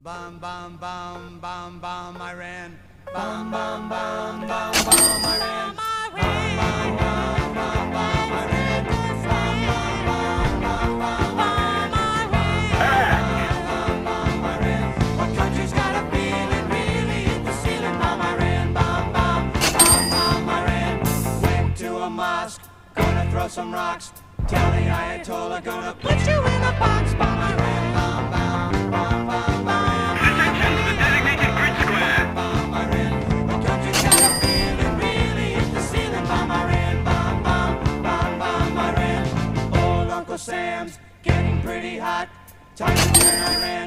Bum bum bum bum bum Iran. Bum bum bum bum bum Iran. Bum bum bum bum bum Iran. Bum bum bum bum bum Iran. What country's got a feeling really hit the ceiling? Bum Iran. Bum bum bum Iran. Went to a mosque, gonna throw some rocks. Tell the Ayatollah gonna put you in a box. Bum Iran. Bum bum.